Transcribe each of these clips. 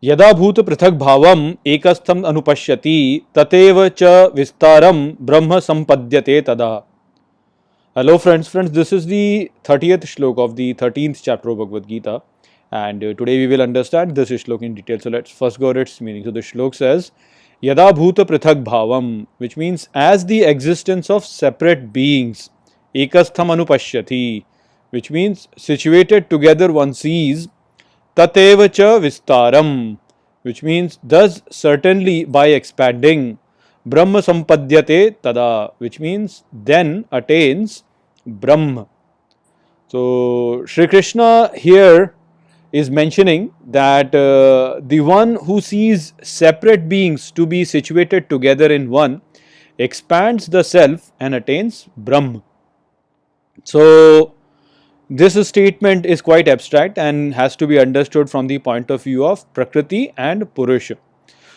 Yada bhuta prithak bhavam ekastham anupashyati tatev cha vistaram brahma sampadhyate tada. Hello friends, this is the 30th Shloka of the 13th chapter of Bhagavad Gita, and today we will understand this Shloka in detail. So let's first go at its meaning. So the Shloka says, Yada bhuta prithak bhavam, which means as the existence of separate beings, ekastham anupashyati, which means situated together one sees, tateva cha vistaram, which means thus certainly by expanding, Brahma sampadhyate tada, which means then attains Brahma. So Shri Krishna here is mentioning that the one who sees separate beings to be situated together in one expands the self and attains Brahma. So this statement is quite abstract and has to be understood from the point of view of Prakriti and Purusha.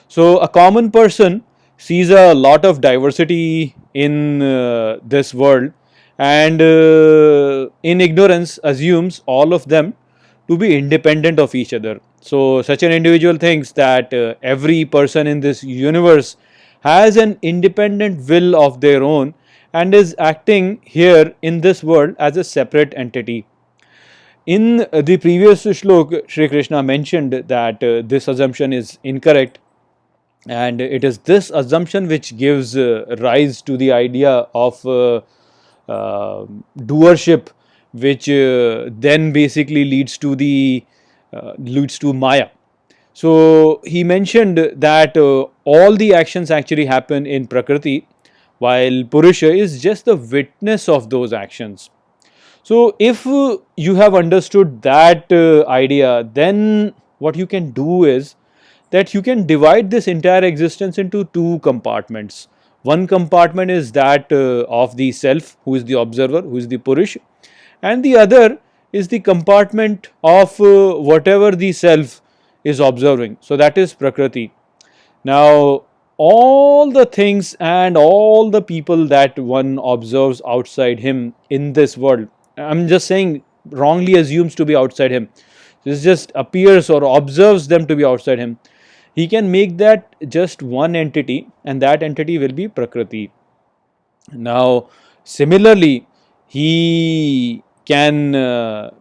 So a common person sees a lot of diversity in this world and in ignorance assumes all of them to be independent of each other. So such an individual thinks that every person in this universe has an independent will of their own and is acting here in this world as a separate entity. In the previous shlok, Shri Krishna mentioned that this assumption is incorrect, and it is this assumption which gives rise to the idea of doership, which then basically leads to Maya. So he mentioned that all the actions actually happen in Prakriti, while Purusha is just the witness of those actions. So if you have understood that idea, then what you can do is that you can divide this entire existence into two compartments. One compartment is that of the self, who is the observer, who is the Purush, and the other is the compartment of whatever the self is observing. So that is Prakriti. Now, all the things and all the people that one observes outside him in this world, I'm just saying wrongly assumes to be outside him. This just appears or observes them to be outside him. He can make that just one entity, and that entity will be Prakriti. Now, similarly, he can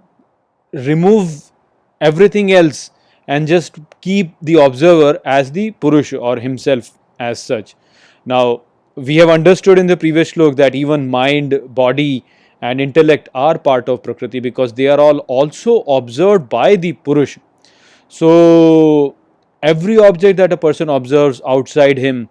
remove everything else and just keep the observer as the Purush or himself as such. Now, we have understood in the previous shlok that even mind, body, and intellect are part of Prakriti because they are all also observed by the Purush. So, every object that a person observes outside him,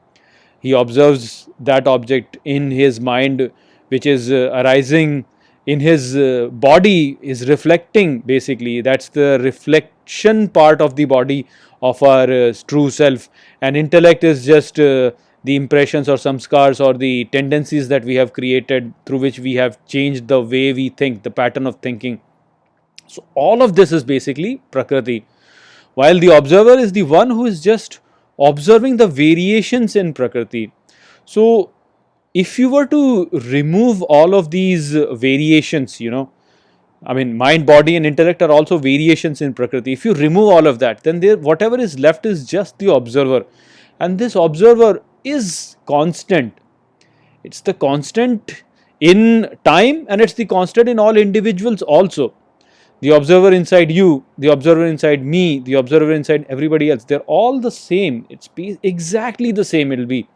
he observes that object in his mind, which is arising in his body, is reflecting basically. That's the reflection part of the body of our true self, and intellect is just the impressions or samskars or the tendencies that we have created through which we have changed the way we think, the pattern of thinking. So all of this is basically Prakriti, while the observer is the one who is just observing the variations in Prakriti. So if you were to remove all of these variations, I mean, mind, body, and intellect are also variations in Prakriti. If you remove all of that, then whatever is left is just the observer, and this observer is constant. It's the constant in time, and it's the constant in all individuals also. The observer inside you, the observer inside me, the observer inside everybody else, they're all the same. It's exactly the same it will be,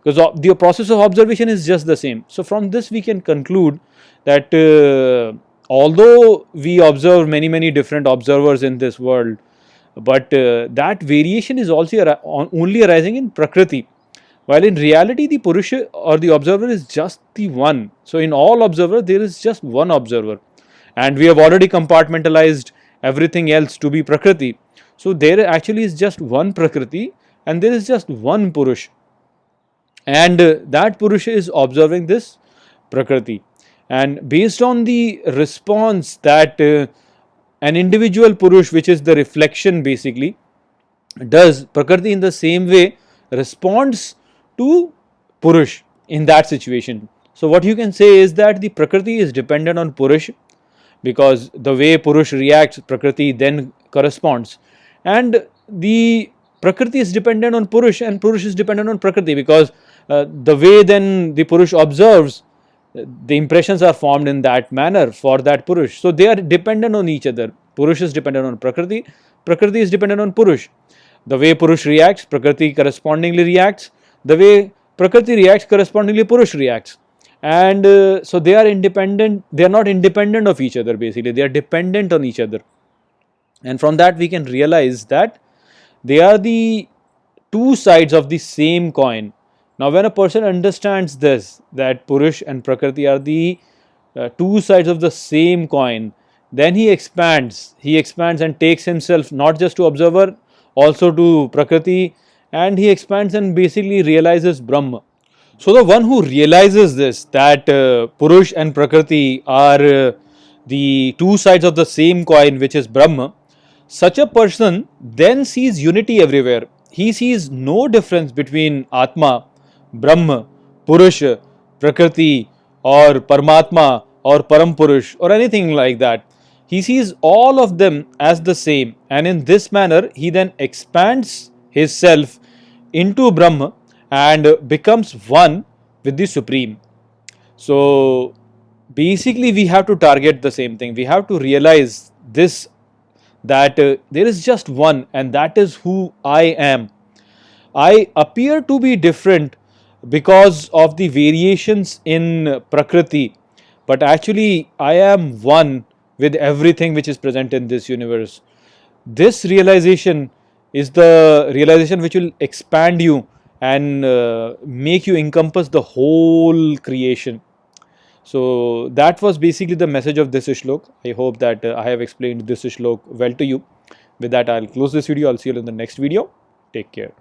because the process of observation is just the same. So from this we can conclude that although we observe many different observers in this world, but that variation is also only arising in Prakriti, while in reality the Purusha or the observer is just the one. So in all observers there is just one observer, and we have already compartmentalized everything else to be Prakriti. So there actually is just one Prakriti and there is just one Purush, and that Purusha is observing this Prakriti, and based on the response that an individual Purush, which is the reflection basically, does, Prakriti in the same way responds to Purush in that situation. So what you can say is that the Prakriti is dependent on Purush, because the way Purush reacts, Prakriti then corresponds, and the Prakriti is dependent on Purush and Purush is dependent on Prakriti, because the way then the Purush observes, the impressions are formed in that manner for that Purush. So they are dependent on each other. Purush is dependent on Prakriti, Prakriti is dependent on Purush. The way Purush reacts, Prakriti correspondingly reacts. The way Prakriti reacts, correspondingly Purush reacts. And so they are independent, they are not independent of each other basically, they are dependent on each other. And from that we can realize that they are the two sides of the same coin. Now, when a person understands this, that Purush and Prakriti are the two sides of the same coin, then he expands and takes himself not just to observer, also to Prakriti, and he expands and basically realizes Brahma. So, the one who realizes this, that Purush and Prakriti are the two sides of the same coin, which is Brahma, such a person then sees unity everywhere. He sees no difference between Atma, Brahma, Purusha, Prakriti, or Paramatma, or Param Purush, or anything like that. He sees all of them as the same, and in this manner, he then expands his self into Brahma and becomes one with the Supreme. So, basically, we have to target the same thing. We have to realize this, that there is just one, and that is who I am. I appear to be different because of the variations in Prakriti, but actually I am one with everything which is present in this universe. This realization is the realization which will expand you and make you encompass the whole creation. So that was basically the message of this shlok. I hope that I have explained this shlok well to you. With that, I'll close this video. I'll see you in the next video. Take care.